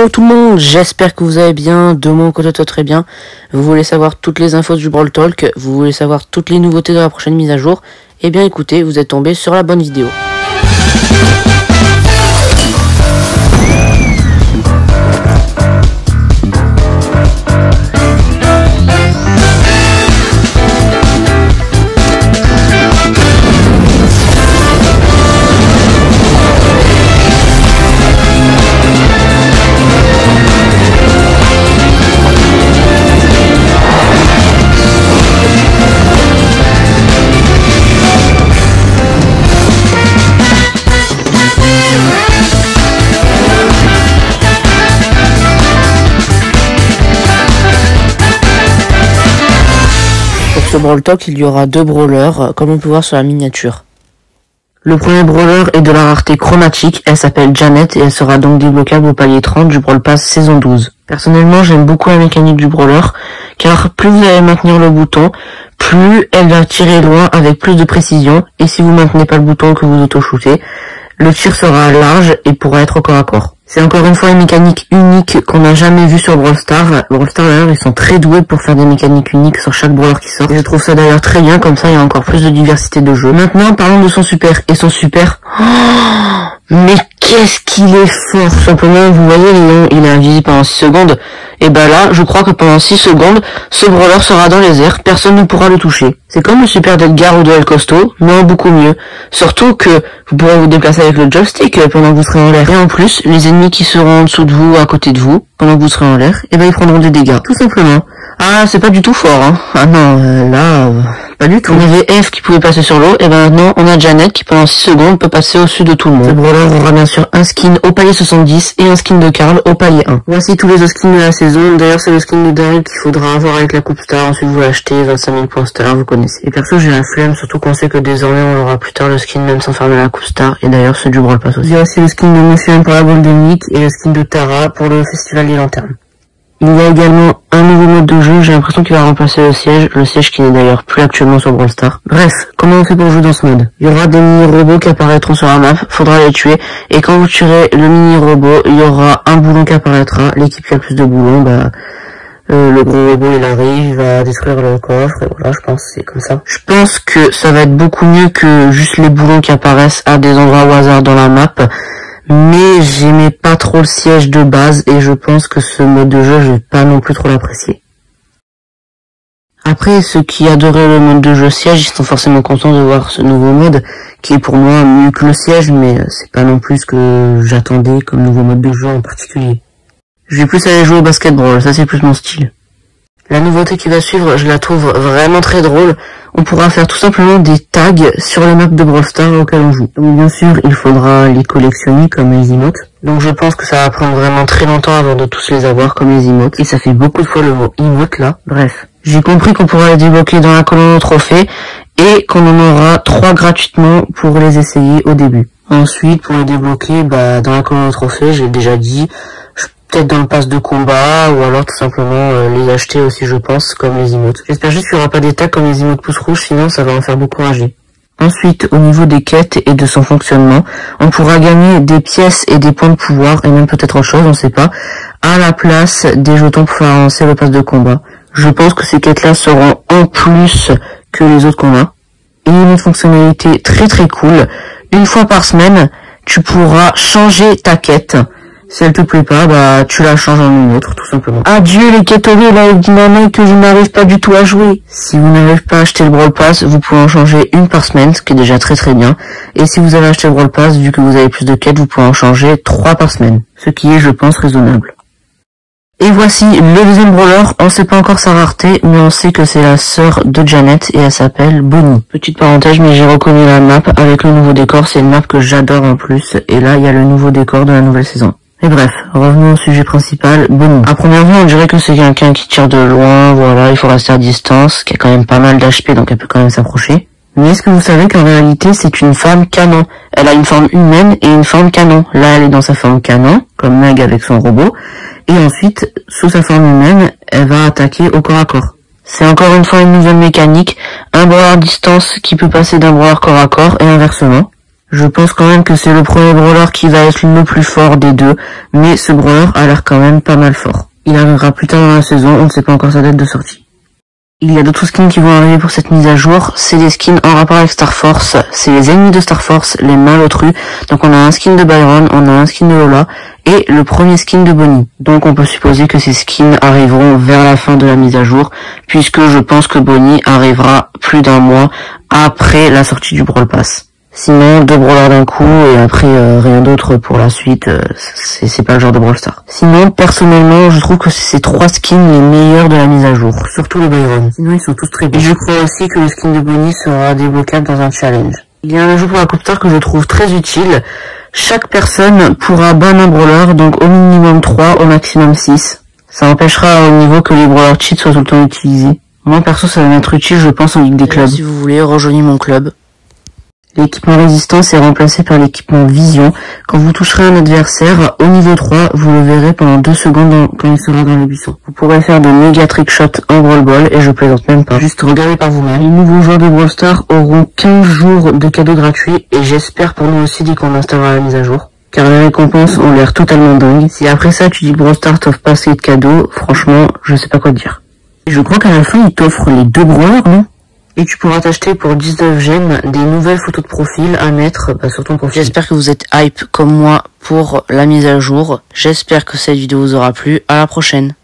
Hello tout le monde, j'espère que vous allez bien, de mon côté tout très bien. Vous voulez savoir toutes les infos du Brawl Talk, vous voulez savoir toutes les nouveautés de la prochaine mise à jour. Eh bien écoutez, vous êtes tombé sur la bonne vidéo. Pour ce Brawl Talk, il y aura deux brawlers, comme on peut voir sur la miniature. Le premier brawler est de la rareté chromatique, elle s'appelle Janet et elle sera donc débloquable au palier 30 du Brawl Pass saison 12. Personnellement, j'aime beaucoup la mécanique du brawler, car plus vous allez maintenir le bouton, plus elle va tirer loin avec plus de précision, et si vous maintenez pas le bouton que vous auto-shootez, le tir sera large et pourra être au corps à corps. C'est encore une fois une mécanique unique qu'on n'a jamais vue sur Brawl Stars. Brawl Stars d'ailleurs, ils sont très doués pour faire des mécaniques uniques sur chaque brawler qui sort. Et je trouve ça d'ailleurs très bien, comme ça il y a encore plus de diversité de jeu. Maintenant, parlons de son super. Et son super... Oh, mais qu'est-ce qu'il est fort! Tout simplement, vous voyez, il est invisible pendant 6 secondes. Et bah là, je crois que pendant 6 secondes, ce brawler sera dans les airs, personne ne pourra le toucher. C'est comme le super d'Edgar ou de El Costo, mais en beaucoup mieux. Surtout que vous pourrez vous déplacer avec le joystick pendant que vous serez en l'air. Et en plus, les ennemis qui seront en dessous de vous, à côté de vous, pendant que vous serez en l'air, et ben ils prendront des dégâts. Tout simplement. Ah, c'est pas du tout fort, hein. Ah non, là, pas du tout. On avait F qui pouvait passer sur l'eau, et ben maintenant, on a Janet qui pendant 6 secondes peut passer au-dessus de tout le monde. Ce brawler aura bien sûr un skin au palier 70 et un skin de Karl au palier 1. Voici tous les skins de la saison. D'ailleurs, c'est le skin de Daryl qu'il faudra avoir avec la coupe star. Ensuite, vous l'achetez, 25 000 points star, vous connaissez. Et perso, j'ai la flemme, surtout qu'on sait que désormais, on aura plus tard le skin même sans fermer la coupe star. Et d'ailleurs, ceux du Brawl Pass aussi. Il y a aussi le skin de Monsieur M pour la Golden Week et le skin de Tara pour le Festival des Lanternes. Il y a également un nouveau mode de jeu, j'ai l'impression qu'il va remplacer le siège qui n'est d'ailleurs plus actuellement sur Brawl Stars. Bref, comment on fait pour jouer dans ce mode? Il y aura des mini-robots qui apparaîtront sur la map, faudra les tuer, et quand vous tuerez le mini-robot, il y aura un boulon qui apparaîtra, l'équipe qui a le plus de boulons, le gros robot il arrive, il va détruire le coffre, et voilà, je pense c'est comme ça. Je pense que ça va être beaucoup mieux que juste les boulons qui apparaissent à des endroits au hasard dans la map, mais j'aimais pas trop le siège de base et je pense que ce mode de jeu, je vais pas non plus trop l'apprécier. Après, ceux qui adoraient le mode de jeu siège, ils sont forcément contents de voir ce nouveau mode, qui est pour moi mieux que le siège, mais c'est pas non plus ce que j'attendais comme nouveau mode de jeu en particulier. Je vais plus aller jouer au basketball, ça c'est plus mon style. La nouveauté qui va suivre, je la trouve vraiment très drôle. On pourra faire tout simplement des tags sur les maps de Brawl Stars auxquelles on joue. Donc bien sûr, il faudra les collectionner comme les emotes. Donc je pense que ça va prendre vraiment très longtemps avant de tous les avoir comme les emotes. Et ça fait beaucoup de fois le mot emote là. Bref. J'ai compris qu'on pourra les débloquer dans la colonne trophée et qu'on en aura 3 gratuitement pour les essayer au début. Ensuite, pour les débloquer, dans la colonne trophée, j'ai déjà dit, peut-être dans le pass de combat, ou alors tout simplement les acheter aussi je pense, comme les emotes. J'espère juste qu'il n'y aura pas des tags comme les emotes pouce rouge, sinon ça va en faire beaucoup rager. Ensuite, au niveau des quêtes et de son fonctionnement, on pourra gagner des pièces et des points de pouvoir, et même peut-être autre chose, on sait pas, à la place des jetons pour faire avancer le pass de combat. Je pense que ces quêtes-là seront en plus que les autres qu'on a. Et une autre fonctionnalité très très cool, une fois par semaine, tu pourras changer ta quête. Si elle te plaît pas, tu la changes en une autre, tout simplement. Adieu les quêtes horribles avec Dynamite que je n'arrive pas du tout à jouer. Si vous n'arrivez pas à acheter le Brawl Pass, vous pouvez en changer une par semaine, ce qui est déjà très très bien. Et si vous avez acheté le Brawl Pass, vu que vous avez plus de quêtes, vous pouvez en changer 3 par semaine. Ce qui est, je pense, raisonnable. Et voici le deuxième brawler, on sait pas encore sa rareté, mais on sait que c'est la sœur de Janet et elle s'appelle Bonnie. Petite parenthèse, mais j'ai reconnu la map avec le nouveau décor, c'est une map que j'adore en plus, et là il y a le nouveau décor de la nouvelle saison. Et bref, revenons au sujet principal, Bonnie. À première vue, on dirait que c'est quelqu'un qui tire de loin, voilà, il faut rester à distance, qui a quand même pas mal d'HP, donc elle peut quand même s'approcher. Mais est-ce que vous savez qu'en réalité, c'est une femme canon? Elle a une forme humaine et une forme canon. Là, elle est dans sa forme canon, comme Meg avec son robot, et ensuite, sous sa forme humaine, elle va attaquer au corps à corps. C'est encore une fois une nouvelle mécanique, un brawler à distance qui peut passer d'un brawler corps à corps, et inversement. Je pense quand même que c'est le premier brawler qui va être le plus fort des deux, mais ce brawler a l'air quand même pas mal fort. Il arrivera plus tard dans la saison, on ne sait pas encore sa date de sortie. Il y a d'autres skins qui vont arriver pour cette mise à jour, c'est des skins en rapport avec Star Force, c'est les ennemis de Star Force, les malotrus. Donc on a un skin de Byron, on a un skin de Lola, et le premier skin de Bonnie. Donc on peut supposer que ces skins arriveront vers la fin de la mise à jour, puisque je pense que Bonnie arrivera plus d'un mois après la sortie du Brawl Pass. Sinon, 2 brawlers d'un coup et après rien d'autre pour la suite, c'est pas le genre de Brawl Star. Sinon, personnellement, je trouve que c'est ces 3 skins les meilleurs de la mise à jour, surtout le Byron. Sinon, ils sont tous très bons. Et je crois aussi que le skin de Bonnie sera débloquable dans un challenge. Il y a un ajout pour la Coupe Star que je trouve très utile. Chaque personne pourra ban un brawler, donc au minimum 3, au maximum 6. Ça empêchera au niveau que les brawlers cheat soient tout le temps utilisés. Moi, perso, ça va m'être utile, je pense, en Ligue des clubs. Si vous voulez, rejoignez mon club. L'équipement résistance est remplacé par l'équipement vision. Quand vous toucherez un adversaire au niveau 3, vous le verrez pendant 2 secondes quand il sera dans le buisson. Vous pourrez faire de méga trickshots en Brawl Ball et je plaisante même pas. Juste regardez par vous-même. Les nouveaux joueurs de Brawl Stars auront 15 jours de cadeaux gratuits et j'espère pour nous aussi dès qu'on installera la mise à jour. Car les récompenses ont l'air totalement dingues. Si après ça tu dis que Brawl Stars t'offre pas assez de cadeaux, franchement, je sais pas quoi te dire. Et je crois qu'à la fin ils t'offrent les 2 brawlers, non ? Et tu pourras t'acheter pour 19 gemmes des nouvelles photos de profil à mettre sur ton profil. J'espère que vous êtes hype comme moi pour la mise à jour. J'espère que cette vidéo vous aura plu. À la prochaine.